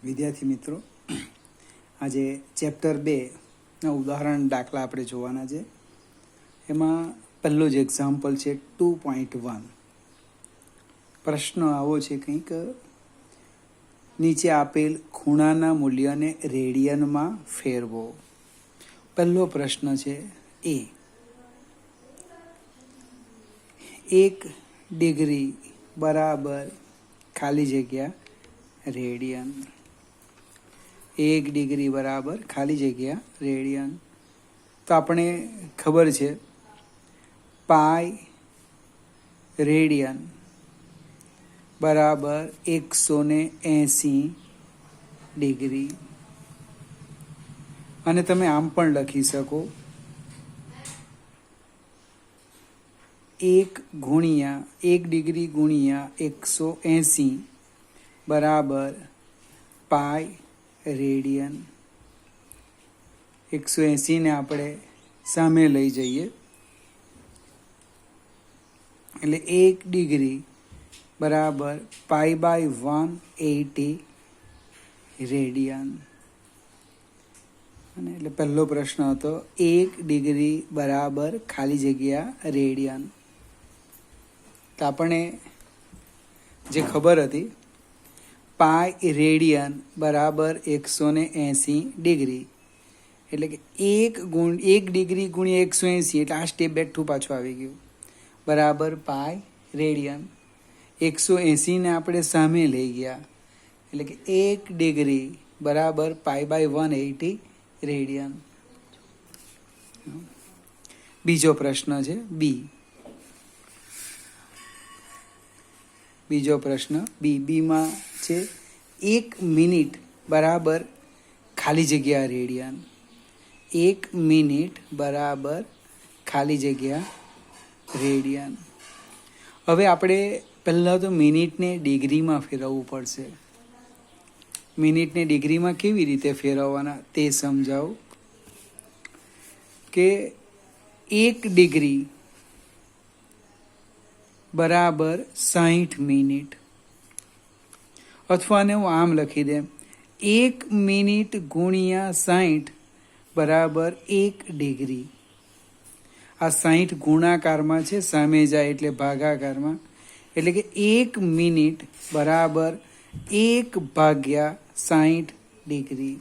વિદ્યાર્થી મિત્રો, આજે ચેપ્ટર 2ના ઉદાહરણ દાખલા આપણે જોવાના છે. એમાં પહેલો જ એક્ઝામ્પલ છે 2.1. પ્રશ્ન આવો છે કંઈક, નીચે આપેલ ખૂણાના મૂલ્યને રેડિયનમાં ફેરવો. પહેલો પ્રશ્ન છે એ, 1 ડિગ્રી બરાબર ખાલી જગ્યા રેડિયન. 1 ડિગ્રી બરાબર ખાલી જગ્યા રેડિયન. તો આપણે ખબર છે પાઈ રેડિયન બરાબર 180 ડિગ્રી. અને તમે આમ પણ લખી શકો 1 ડિગ્રી ગુણ્યા 180 બરાબર પાઈ રેડિયન. 180ને આપણે સામે લઈ જઈએ એટલે 1 ડિગ્રી બરાબર પાઈ બાય 180 રેડિયન. અને એટલે પહેલો પ્રશ્ન હતો 1 ડિગ્રી બરાબર ખાલી જગ્યા રેડિયન. તો આપણને જે ખબર હતી પાઈ રેડિયન બરાબર 180 ડિગ્રી, એટલે કે 1 ડિગ્રી ગુણ્યા 180, એટલે આ સ્ટેપ બેઠું પાછું આવી ગયું, બરાબર પાઈ રેડિયન. 180ને આપણે સામે લઈ ગયા એટલે કે 1 ડિગ્રી બરાબર પાઈ બાય 180 રેડિયન. બીજો પ્રશ્ન છે બીજો પ્રશ્ન બીમાં છે 1 મિનિટ બરાબર ખાલી જગ્યા રેડિયન. 1 મિનિટ બરાબર ખાલી જગ્યા રેડિયન. હવે આપણે પહેલાં તો મિનિટને ડિગ્રીમાં ફેરવવું પડશે. મિનિટને ડિગ્રીમાં કેવી રીતે ફેરવવાના તે સમજાવું. કે 1 ડિગ્રી બરાબર 60 મિનિટ, અથવા હું આમ લખી દે 1 મિનિટ ગુણ્યા 60 બરાબર 1 ડિગ્રી. આ 60 ગુણાકારમાં છે, સામે જાય એટલે ભાગાકારમાં, એટલે કે 1 મિનિટ બરાબર 1 ભાગ્યા 60 ડિગ્રી.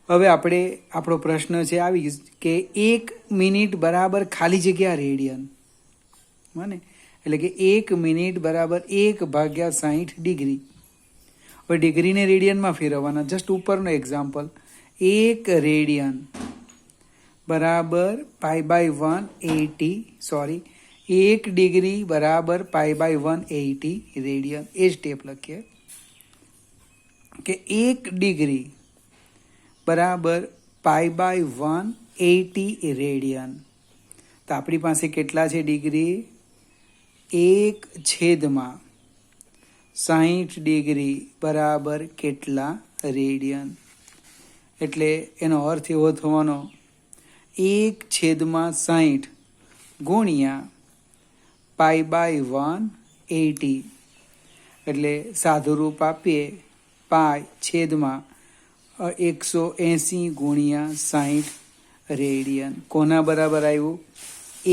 હવે આપણો પ્રશ્ન છે આવી કે 1 મિનિટ બરાબર ખાલી જગ્યા રેડિયન, મને એટલે કે 1 મિનિટ બરાબર 1 ભાગ્યા 60 ડિગ્રી. હવે ડિગ્રીને રેડિયનમાં ફેરવવાના. જસ્ટ ઉપરનો એક્ઝામ્પલ, 1 રેડિયન બરાબર પાઈ બાય 180, 1 ડિગ્રી બરાબર પાઈ બાય 180 રેડિયન. એ સ્ટેપ લખીએ કે 1 ડિગ્રી બરાબર પાઈ બાય 180 રેડિયન. તો આપણી પાસે કેટલા છે ડિગ્રી? 1/60 ડિગ્રી બરાબર કેટલા રેડિયન. એટલે એનો અર્થ એવો થવાનો 1/60 ગુણ્યા પાઈ બાય 180, એટલે સાદું રૂપ આપીએ પાઈ છેદમાં 180 ગુણ્યા 60 રેડિયન. કોના બરાબર આવ્યું?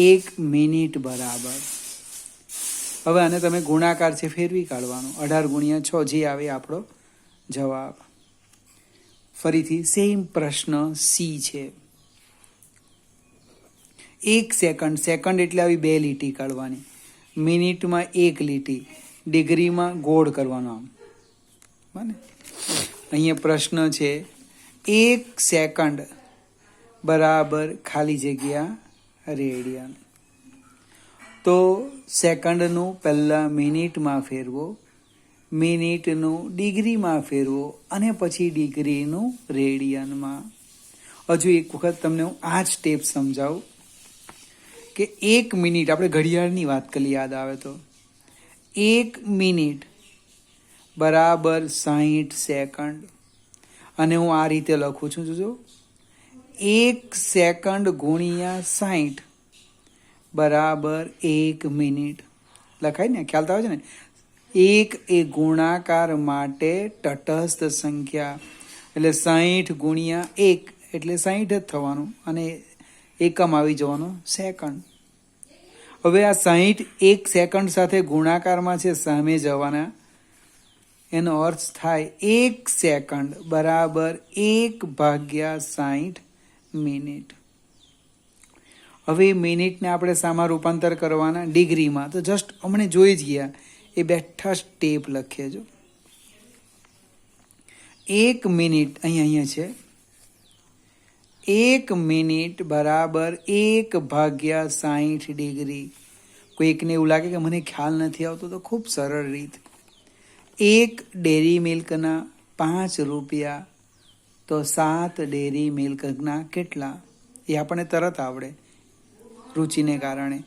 1 મિનિટ બરાબર. હવે આને તમે ગુણાકાર છે ફેરવી કાઢવાનો. 18 ગુણ્યા 6 જે આવે આપણો જવાબ. ફરીથી સેમ પ્રશ્ન સી છે. 1 સેકન્ડ એટલે આવી 2 લીટી કાઢવાની. મિનિટમાં 1 લીટી, ડિગ્રીમાં ગોળ કરવાનો આમ. બને અહીંયા પ્રશ્ન છે 1 સેકન્ડ બરાબર ખાલી જગ્યા રેડિયન. તો સેકન્ડનું પહેલાં મિનિટમાં ફેરવો, મિનિટનું ડિગ્રીમાં ફેરવો, અને પછી ડિગ્રીનું રેડિયનમાં. હજુ એક વખત તમને હું આ જ સ્ટેપ સમજાવું કે 1 મિનિટ, આપણે ઘડિયાળની વાત કરી યાદ આવે તો, 1 મિનિટ બરાબર 60 સેકન્ડ. અને હું આ રીતે લખું છું, જોજો 1 સેકન્ડ ગુણ્યા 60 બરાબર 1 મિનિટ. લખાય ને, ખ્યાલ આવે છે ને. એક એ ગુણાકાર માટે તટસ્થ સંખ્યા, એટલે 60 ગુણ્યા 1 એટલે 60 જ થવાનું અને એકમ આવી જવાનો સેકન્ડ. હવે આ 60 1 સેકન્ડ સાથે ગુણાકારમાં છે, સામે જવાના, એનો અર્થ થાય 1 સેકન્ડ બરાબર 1/60 મિનિટ. હવે મિનિટને આપણે શામાં રૂપાંતર કરવાના? ડિગ્રીમાં. તો જસ્ટ હમણે જોઈ જ ગયા, એ બેઠા સ્ટેપ લખીએ. જો 1 મિનિટ અહીંયા છે, 1 મિનિટ બરાબર 1/60 ડિગ્રી. કોઈકને એવું લાગે કે મને ખ્યાલ નથી આવતો, તો ખૂબ સરળ રીત, 1 ડેરી મિલ્કના 5 રૂપિયા તો 7 ડેરી મિલ્કના કેટલા? એ આપણને તરત આવડે રુચિને કારણે.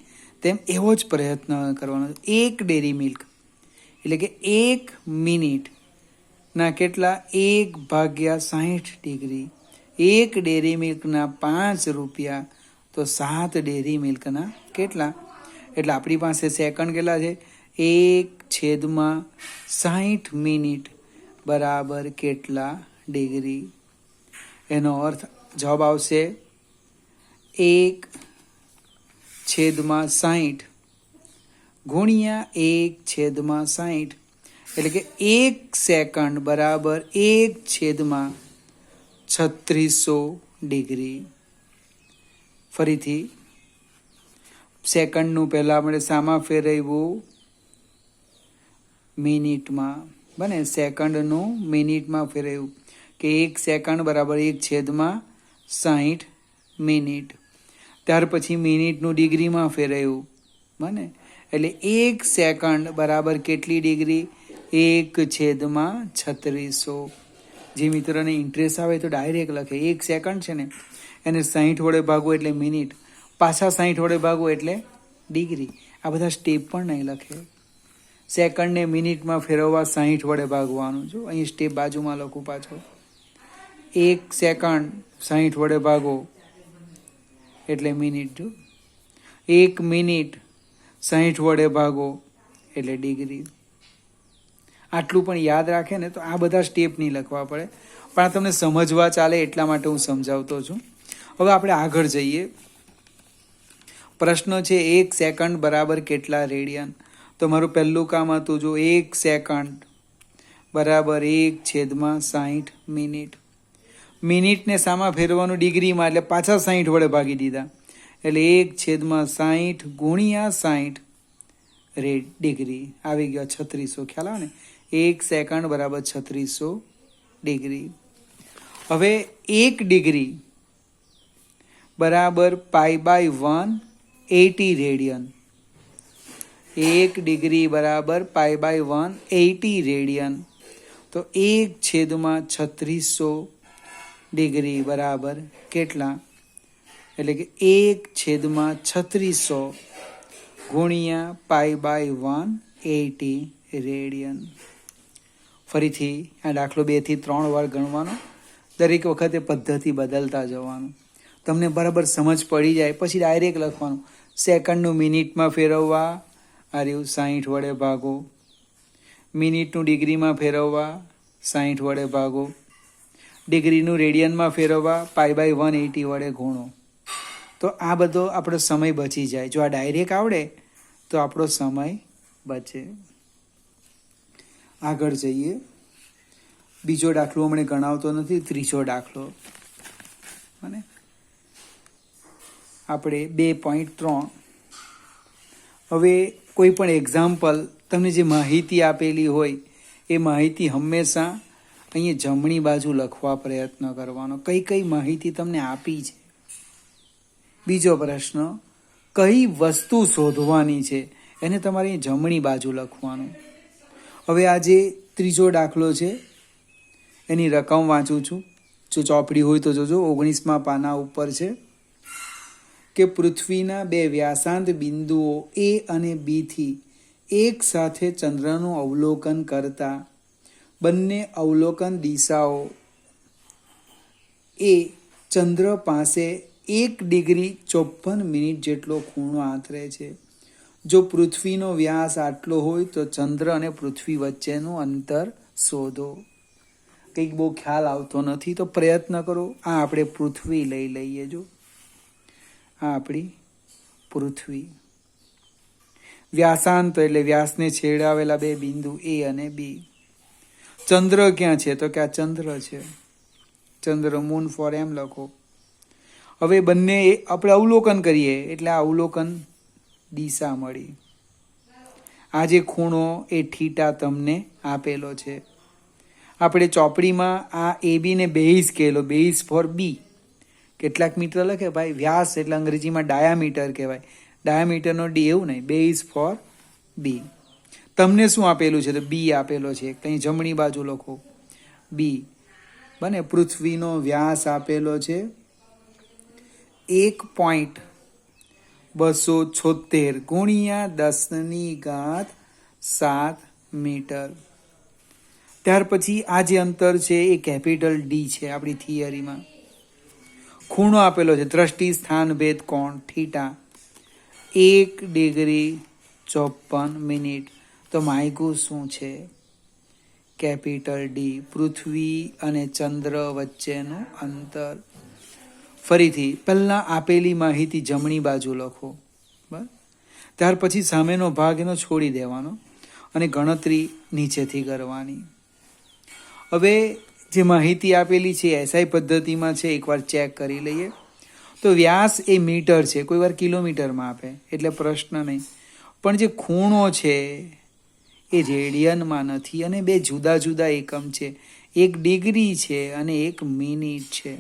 તેમ એવો જ પ્રયત્ન કરવાનો. 1 ડેરી મિલ્ક એટલે કે 1 મિનિટના કેટલા? 1/60 ડિગ્રી. 1 ડેરી મિલ્કના 5 રૂપિયા તો 7 ડેરી મિલ્કના કેટલા? એટલે આપણી પાસે સેકન્ડ કેટલા છે? 1/60 મિનિટ બરાબર કેટલા ડિગ્રી? એનો અર્થ જવાબ આવશે 1/60 ગુણ્યા 1/60 એટલે કે 1 સેકન્ડ બરાબર 1/3600 ડિગ્રી. ફરીથી સેકન્ડનું પહેલાં આપણે શામાં ફેરવ્યું? મિનિટમાં. બને સેકન્ડનું મિનિટમાં ફેરવ્યું કે 1 સેકન્ડ બરાબર 1/60 મિનિટ. ત્યાર પછી મિનિટનું ડિગ્રીમાં ફેરવ્યું. બને એટલે 1 સેકન્ડ બરાબર કેટલી ડિગ્રી? 1/3600. જે મિત્રોને ઇન્ટરેસ્ટ આવે તો ડાયરેક્ટ લખે. 1 સેકન્ડ છે ને, એને 60 વડે ભાગો એટલે મિનિટ, પાછા 60 વડે ભાગો એટલે ડિગ્રી. આ બધા સ્ટેપ પણ નહીં લખે. સેકન્ડને મિનિટમાં ફેરવવા 60 વડે ભાગવાનું. જો અહીં સ્ટેપ બાજુમાં લખું પાછો. 1 સેકન્ડ 60 વડે ભાગો એટલે મિનિટ. જો 1 મિનિટ 60 વડે ભાગો એટલે ડિગ્રી. આટલું પણ યાદ રાખે ને તો આ બધા સ્ટેપ નહીં લખવા પડે, પણ આ તમને સમજવા ચાલે એટલા માટે હું સમજાવતો છું. હવે આપણે આગળ જઈએ. પ્રશ્ન છે 1 સેકન્ડ બરાબર કેટલા રેડિયન? તો મારું પહેલું કામ હતું, જો 1 સેકન્ડ બરાબર 1/60 મિનિટ. મિનિટને શામાં ફેરવાનું? ડિગ્રીમાં, એટલે પાછા 60 વડે ભાગી દીધા. એટલે 1/60 ગુણ્યા 60 ડિગ્રી આવી ગયો 3600. ખ્યાલ આવે ને? 1 સેકન્ડ બરાબર 3600 ડિગ્રી. હવે 1 ડિગ્રી બરાબર π/1 80 રેડિયન. 1 ડિગ્રી બરાબર π/1 80 રેડિયન. તો 1/3600 ડિગ્રી બરાબર કેટલા? એટલે કે 1/3600 ગુણ્યા π/1 80 રેડિયન. ફરીથી આ દાખલો 2 થી 3 વાર ગણવાનો. દરેક વખતે પદ્ધતિ બદલતા જવાનું. તમને બરાબર સમજ પડી જાય પછી ડાયરેક્ટ લખવાનું. સેકન્ડનું મિનિટમાં ફેરવવા, આ રહ્યું 60 વડે ભાગો. મિનિટનું ડિગ્રીમાં ફેરવવા, 60 વડે ભાગો. ડિગ્રીનું રેડિયનમાં ફેરવવા, π/180 વડે ગુણો. તો આ બધો આપણો સમય બચી જાય. જો આ ડાયરેક્ટ આવડે તો આપણો સમય બચે. આગળ જઈએ. બીજો દાખલો હમણાં ગણાવતો નથી, ત્રીજો દાખલો. અને આપણે 2.3. હવે કોઈ પણ એક્ઝામ્પલ તમને જે માહિતી આપેલી હોય એ માહિતી હંમેશા અહીંયા જમણી બાજુ લખવા પ્રયત્ન કરવાનો. કઈ કઈ માહિતી તમને આપી છે. બીજો પ્રશ્ન, કઈ વસ્તુ શોધવાની છે એને તમારે જમણી બાજુ લખવાનું. હવે આ જે ત્રીજો દાખલો છે એની રકમ વાંચું છું. જો ચોપડી હોય તો જોજો, 19મા પાના ઉપર છે કે પૃથ્વીના 2 વ્યાસાંત બિંદુઓ A અને B થી એક સાથે ચંદ્રનું અવલોકન કરતા બંને અવલોકન દિશાઓ એ ચંદ્ર પાસે 1 ડિગ્રી 54 મિનિટ જેટલો ખૂણો આંતરે છે. જો પૃથ્વીનો વ્યાસ આટલો હોય તો ચંદ્ર અને પૃથ્વી વચ્ચેનું અંતર શોધો. કંઈક બહુ ખ્યાલ આવતો નથી તો પ્રયત્ન કરો. આ આપણે પૃથ્વી લઈ લઈએ. જો આ આપણી પૃથ્વી. વ્યાસાંત એટલે વ્યાસને છેડાવેલા બે બિંદુ એ અને બી. ચંદ્ર ક્યાં છે તો કે આ ચંદ્ર છે. ચંદ્ર, મૂન ફોર એમ લખો. હવે બંને આપણે અવલોકન કરીએ એટલે આ અવલોકન દિશા મળી. આ જે ખૂણો એ થીટા તમને આપેલો છે. આપણે ચોપડીમાં આ એ બી ને બેઝ કહેલો, બેઝ ફોર બી. કેટલાક મીટર લખે ભાઈ, વ્યાસ એટલે અંગ્રેજીમાં ડાયામીટર કહેવાય. ડાયામીટરનો ડી એવું નહીં, બેઝ ફોર બી. તમને શું આપેલું છે તો બી આપેલો છે. કંઈ જમણી બાજુ લખો બી. બને પૃથ્વીનો વ્યાસ આપેલો છે 1.276 ગુણ્યા 10⁻7 મીટર. ત્યાર પછી આ જે અંતર છે એ કેપિટલ ડી છે આપણી થિયરીમાં. ખૂણો આપેલો છે દ્રષ્ટિ સ્થાન ભેદ કોણ થીટા 1°54'. તો માયગું શું છે? Capital D. પૃથ્વી અને ચંદ્ર વચ્ચેનું અંતર. ફરીથી પહેલાં આપેલી માહિતી જમણી બાજુ લખો. બરાબર. ત્યાર પછી સામેનો ભાગ એનો છોડી દેવાનો અને ગણતરી નીચેથી કરવાની. હવે જે માહિતી આપેલી છે એસઆઈ પદ્ધતિમાં છે, એકવાર ચેક કરી લઈએ. તો વ્યાસ એ મીટર છે, કોઈ વાર કિલોમીટરમાં આપે એટલે પ્રશ્ન નહીં. પણ જે ખૂણો છે એ રેડિયનમાં નથી અને બે જુદા જુદા એકમ છે. એક ડિગ્રી છે અને એક મિનિટ છે.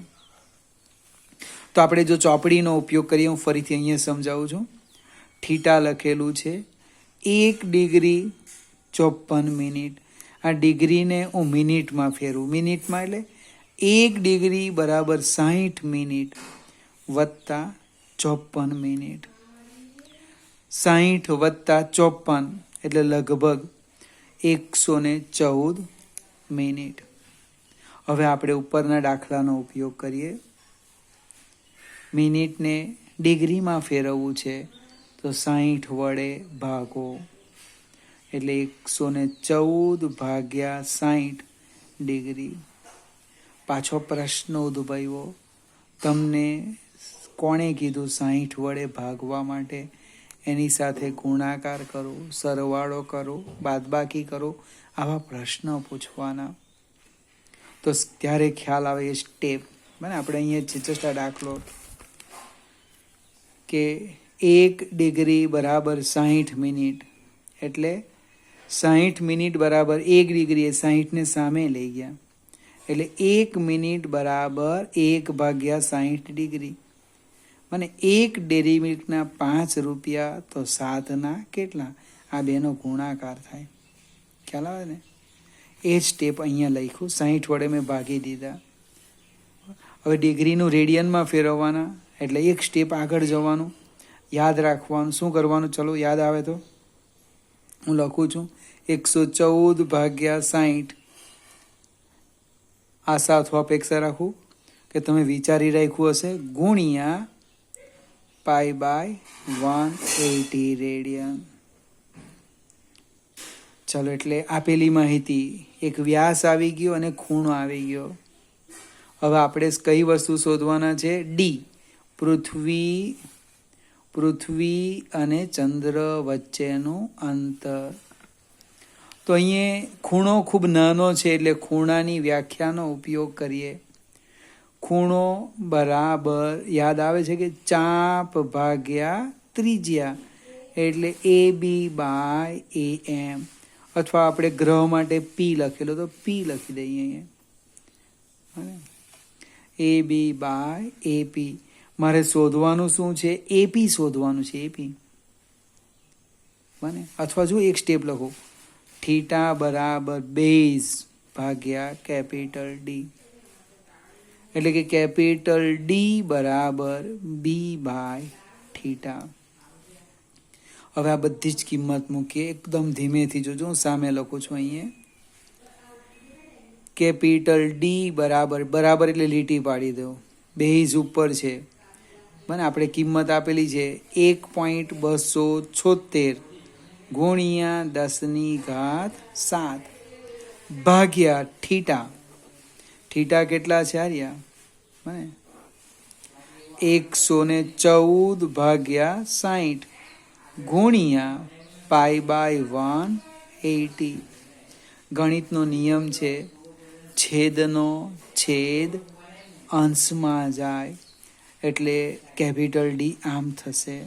તો આપણે જો ચોપડીનો ઉપયોગ કરીએ, હું ફરીથી અહીંયા સમજાવું છું. થીટા લખેલું છે 1°54'. આ ડિગ્રીને હું મિનિટમાં ફેરવું. મિનિટમાં એટલે 1° બરાબર 60 મિનિટ વત્તા 54 મિનિટ. 60 વત્તા 54 એટલે લગભગ 114 મિનિટ. હવે આપણે ઉપરના દાખલાનો ઉપયોગ કરીએ. મિનિટને ડિગ્રીમાં ફેરવવું છે તો 60 વડે ભાગો એટલે 114 ભાગ્યા 60 ડિગ્રી. પાછો પ્રશ્ન ઉદ્ભવ્યો, તમને કોણે કીધું 60 વડે ભાગવા માટે? એની સાથે ગુણાકાર કરો, સરવાળો કરો, બાદબાકી કરો, આવા પ્રશ્ન પૂછવાના. તો ત્યારે ખ્યાલ આવે એ સ્ટેપ. બને આપણે અહીંયા જસ્ટ આ દાખલો કે 1° બરાબર 60 મિનિટ એટલે 60 મિનિટ બરાબર 1° એ 60ને સામે લઈ ગયા એટલે 1 મિનિટ બરાબર 1/60 ડિગ્રી. મને 1 ડેરી મિલ્કના 5 રૂપિયા તો 7ના કેટલા? આ બેનો ગુણાકાર થાય. ખ્યાલ આવે ને? એ સ્ટેપ અહીંયા લખ્યું. 60 વડે મેં ભાગી દીધા. હવે ડિગ્રીનું રેડિયનમાં ફેરવવાના એટલે એક સ્ટેપ આગળ જવાનું, યાદ રાખવાનું. શું કરવાનું? ચલો યાદ આવે તો હું લખું છું 114 ભાગ્યા 60. આશા અથવા અપેક્ષા રાખું કે તમે વિચારી રાખ્યું હશે. ગુણ્યા π/180 રેડિયન. ચલો એટલે આપેલી માહિતી એક વ્યાસ આવી ગયો અને ખૂણો આવી ગયો. હવે આપણે કઈ વસ્તુ શોધવાના છે? ડી. પૃથ્વી અને ચંદ્ર વચ્ચેનું અંતર. તો અહીંયા ખૂણો ખૂબ નાનો છે એટલે ખૂણાની વ્યાખ્યાનો ઉપયોગ કરીએ. ખૂણો બરાબર યાદ આવે છે કે ચાપ ભાગ્યા ત્રિજ્યા એટલે AB/AM. અથવા આપણે ગ્રહ માટે પી લખેલો તો પી લખી દઈએ અહીંયા. AB/AP. મારે શોધવાનું શું છે? એપી શોધવાનું છે. એપી બને. અથવા જો એક સ્ટેપ લખો થીટા બરાબર બેઝ ભાગ્યા કેપિટલ ડી એટલે કે કેપિટલ ડી બરાબર B/θ. હવે આ બધી જ કિંમત મૂકીએ. એકદમ ધીમેથી જોજો, હું સામે લખું છું અહીંયા. કેપિટલ ડી બરાબર એટલે લીટી પાડી દો. બેઝ ઉપર છે મને આપણે કિંમત આપેલી છે 1.276 ગુણ્યા 10⁻7 ભાગ્યા થીટા. થીટા કેટલા છે આર્યા? મને 114 ભાગ્યા 60 ગુણ્યા π/180. ગણિતનો નિયમ છે છેદનો છેદ અંશમાં જાય, એટલે કેપિટલ ડી આમ થશે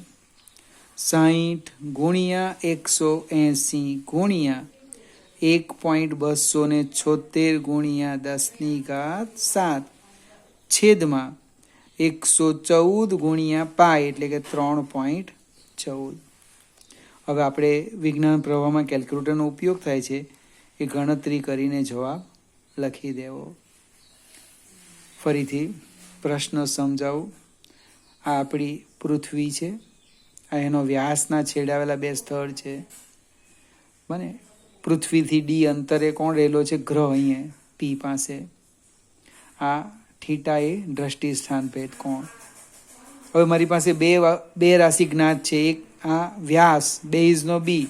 60 ગુણ્યા 180 ગુણ્યા 1.276 ગુણ્યા 10⁻7 છેદમાં 114 ગુણ્યા પાઈ એટલે કે 3.14. હવે આપણે વિજ્ઞાન પ્રવાહમાં કેલ્ક્યુલેટરનો ઉપયોગ થાય છે, એ ગણતરી કરીને જવાબ લખી દેવો. ફરીથી પ્રશ્ન સમજાવું. આ આપણી પૃથ્વી છે, આ એનો વ્યાસના છેડાવેલા બે સ્થળ છે. બને પૃથ્વીથી ડી અંતરે કોણ રહેલો છે? ગ્રહ અહીંયા પી પાસે. આ થીટા એ દ્રષ્ટિ સ્થાન ભેદ કોણ. હવે મારી પાસે બે રાશિ જ્ઞાત છે, એક આ વ્યાસ બેઝનો બી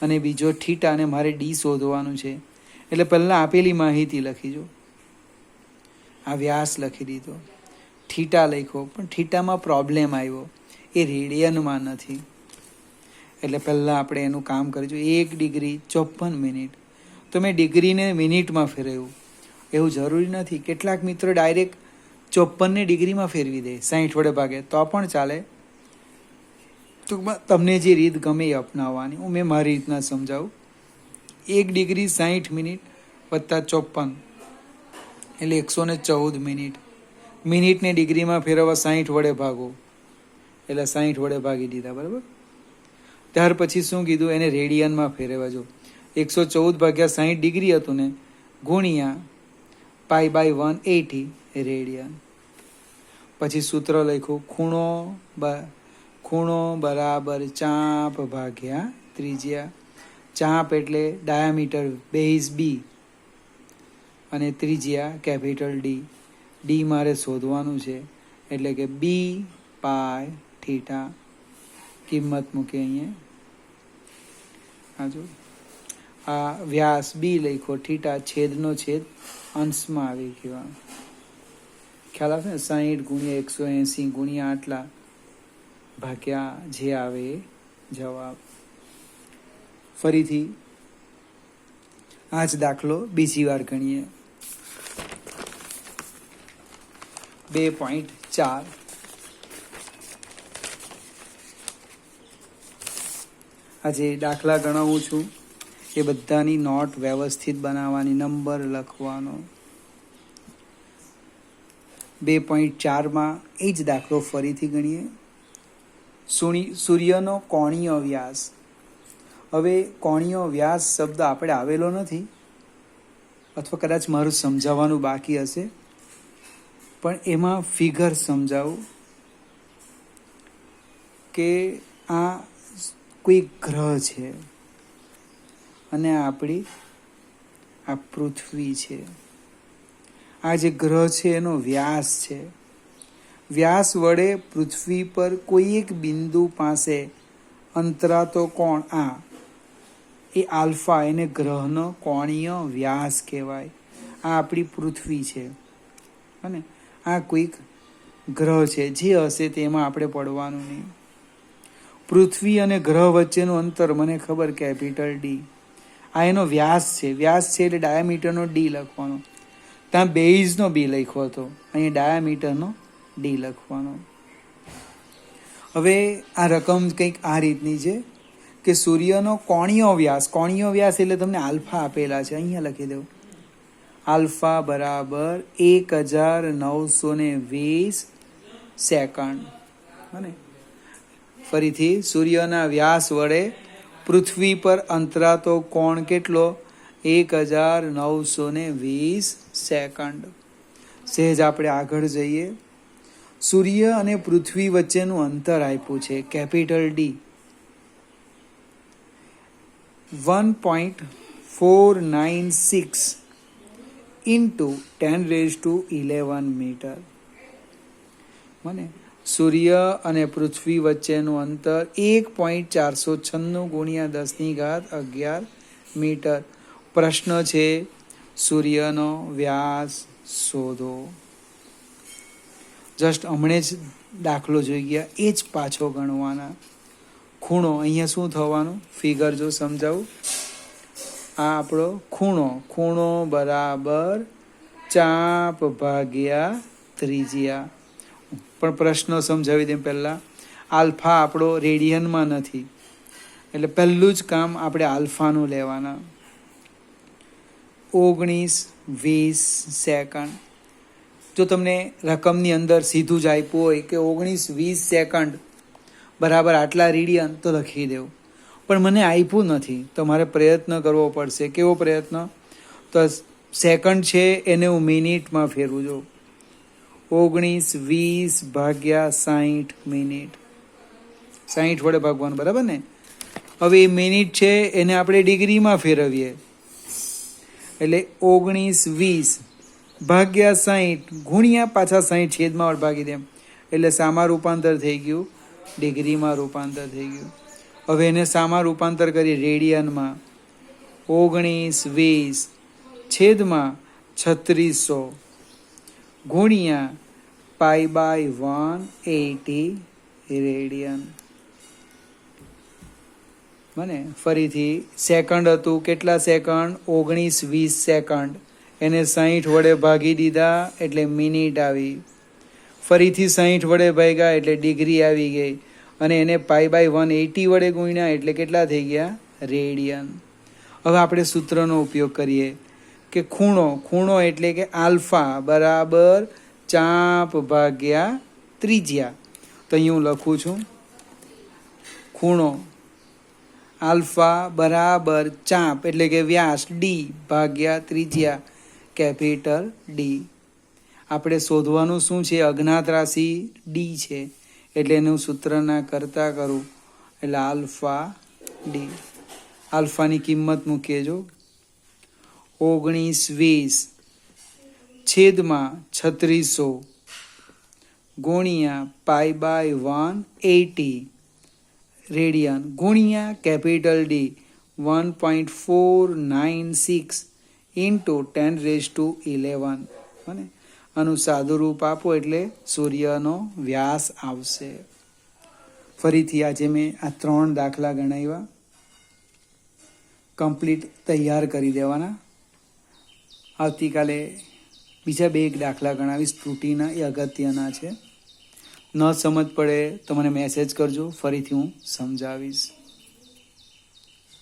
અને બીજો થીટા, અને મારે ડી શોધવાનું છે. એટલે પહેલાં આપેલી માહિતી લખીજો. આ વ્યાસ લખી દીધો, થીટા લખ્યો, પણ થીટામાં પ્રોબ્લેમ આવ્યો, એ રેડિયનમાં નથી. એટલે પહેલાં આપણે એનું કામ કરીશું. 1 ડિગ્રી 54 મિનિટ. તો મેં ડિગ્રીને મિનિટમાં ફેરવ્યું, એવું જરૂરી નથી. કેટલાક મિત્રો ડાયરેક્ટ 54ને ડિગ્રીમાં ફેરવી દે, 60 વડે ભાગે, તો પણ ચાલે. ટૂંકમાં તમને જે રીત ગમે એ અપનાવવાની. હું મેં મારી રીતના સમજાવું. 1 ડિગ્રી 60 મિનિટ વત્તા 54 એટલે 114 મિનિટ. મિનિટને ડિગ્રીમાં ફેરવવા 60 વડે ભાગો, એટલે 60 વડે ભાગી દીધા, બરાબર. ત્યાર પછી શું કીધું? એને રેડિયનમાં ફેરવવા. જો 114 ભાગ્યા 60 ડિગ્રી હતું ને, ગુણ્યા π/180 રેડિયન. પછી સૂત્ર લખ્યું ખૂણો બરાબર ચાપ ભાગ્યા ત્રિજ્યા. ચાપ એટલે ડાયામીટર બેઝ બી અને ત્રિજ્યા કેપિટલ ડી. ડી મારે શોધવાનું છે, એટલે કે બી પાય થીટા. કિંમત મૂકે અહીંયા. હા જો આ વ્યાસ બી લખ્યો, થીટા છેદનો છેદ અંશમાં આવી ગયો. ખ્યાલ આવશે ને? 60 ગુણ્યા 180 ગુણ્યા આટલા ભાગ્યા જે આવે એ જવાબ. ફરીથી આ જ દાખલો બીજી વાર ગણીએ. 2.4. આજે દાખલા ગણાવું છું એ બધાની નોટ વ્યવસ્થિત બનાવવાની, નંબર લખવાનો. 2.4માં એ જ દાખલો ફરીથી ગણીએ. સૂર્યનો કોણીય વ્યાસ. હવે કોણીય વ્યાસ શબ્દ આપણે આવેલો નથી, અથવા કદાચ મારું સમજાવવાનું બાકી હશે, પણ એમાં ફિગર સમજાવું કે આ કોઈ ગ્રહ છે અને આપણી આ પૃથ્વી છે. આ જે ગ્રહ છે એનો વ્યાસ છે. વ્યાસ વડે પૃથ્વી પર કોઈ એક બિંદુ પાસે અંતરાતો કોણ આ એ આલ્ફા, એને ગ્રહનો કોણીય વ્યાસ કહેવાય. આ આપણી પૃથ્વી છે અને આ કોઈક ગ્રહ છે, જે હશે તેમાં આપણે પડવાનું નહીં. પૃથ્વી અને ગ્રહ વચ્ચેનું અંતર મને ખબર, કેપિટલ ડી. આ એનો વ્યાસ છે. વ્યાસ છે એટલે ડાયામીટરનો ડી લખવાનો. ત્યાં બેઝનો બી લખ્યો હતો, અહીં ડાયામીટરનો ડી લખવાનો. હવે આ રકમ કંઈક આ રીતની છે કે સૂર્યનો કોણીય વ્યાસ. કોણીય વ્યાસ એટલે તમને આલ્ફા આપેલા છે, અહીંયા લખી દઉં. આલ્ફા બરાબર 1920 સેકન્ડ. અને ફરીથી સૂર્યના વ્યાસ વડે પૃથ્વી પર અંતરાતો કોણ કેટલો? 1920 સેકન્ડ. સહેજ આપણે આગળ જઈએ. સૂર્ય અને પૃથ્વી વચ્ચેનું અંતર આપ્યું છે કેપિટલ ડી, 1.496 × 10⁻11 મીટર. મને સૂર્ય અને પૃથ્વી વચ્ચેનું અંતર 1.496 ગુણ્યા 10⁻11 મીટર. પ્રશ્ન છે સૂર્યનો વ્યાસ શોધો. જસ્ટ હમણે જ દાખલો જોઈ ગયા, એ જ પાછો ગણવાના. ખૂણો અહીંયા શું થવાનું, ફિગર જો સમજાવું. આ આપણો ખૂણો બરાબર ચાપ ભાગ્યા ત્રિજ્યા. પણ પ્રશ્ન સમજાવી દે પહેલાં. આલ્ફા આપણો રેડિયનમાં નથી, એટલે પહેલું જ કામ આપણે આલ્ફાનું લેવાના. 19-20 સેકન્ડ. જો તમને રકમની અંદર સીધું જ આપ્યું હોય કે 19-20 સેકન્ડ બરાબર આટલા રેડિયન, તો લખી દેવું. પણ મને આપ્યું નથી, તો મારે પ્રયત્ન કરવો પડશે. કેવો પ્રયત્ન? તો સેકન્ડ છે એને હું મિનિટમાં ફેરવું છું. 19-20 ભાગ્યા 60 મિનિટ. 60 વડે ભાગવાનું, બરાબર ને? હવે એ મિનિટ છે એને આપણે ડિગ્રીમાં ફેરવીએ, એટલે 19-20 ભાગ્યા 60 ગુણ્યા પાછા 60 છેદમાં વડે ભાગી દેમ, એટલે સામા રૂપાંતર થઈ ગયું, ડિગ્રીમાં રૂપાંતર થઈ ગયું. હવે એને સામા રૂપાંતર કરી રેડિયનમાં. 19-20 છેદમાં 3600 ગુણ્યા π/180 રેડિયન. મને ફરીથી સેકન્ડ હતું, કેટલા સેકન્ડ? 19-20 સેકન્ડ. એને 60 વડે ભાગી દીધા એટલે મિનિટ આવી. ફરીથી 60 વડે ભાગ્યા એટલે ડિગ્રી આવી ગઈ, અને એને π/180 વડે ગુણ્યા એટલે કેટલા થઈ ગયા? રેડિયન. હવે આપણે સૂત્રનો ઉપયોગ કરીએ કે ખૂણો એટલે કે આલ્ફા બરાબર ચાપ ભાગ્યા ત્રિજ્યા. તો અહીં હું લખું છું, ખૂણો આલ્ફા બરાબર ચાપ એટલે કે વ્યાસ ડી ભાગ્યા ત્રિજ્યા કેપિટલ ડી. આપણે શોધવાનું શું છે? અજ્ઞાત રાશિ ડી છે, એટલે એનું સૂત્રના કરતા કરું એટલે આલ્ફા ડી. આલ્ફાની કિંમત મૂકીએ જો. 19-20 છેદમાં 3600 ગુણ્યા π/180 રેડિયન ગુણ્યા કેપિટલ ડી 1.496 ઇન્ટુ 10⁻11. અને આનું સાદું રૂપ આપો એટલે સૂર્યનો વ્યાસ આવશે. ફરીથી આજે મેં આ 3 દાખલા ગણાવ્યા, કમ્પ્લીટ તૈયાર કરી દેવાના. આવતીકાલે બીજા 2 દાખલા ગણાવીશ ત્રુટીના, એ અગત્યના છે. ન સમજ પડે તો મને મેસેજ કરજો, ફરીથી હું સમજાવીશ.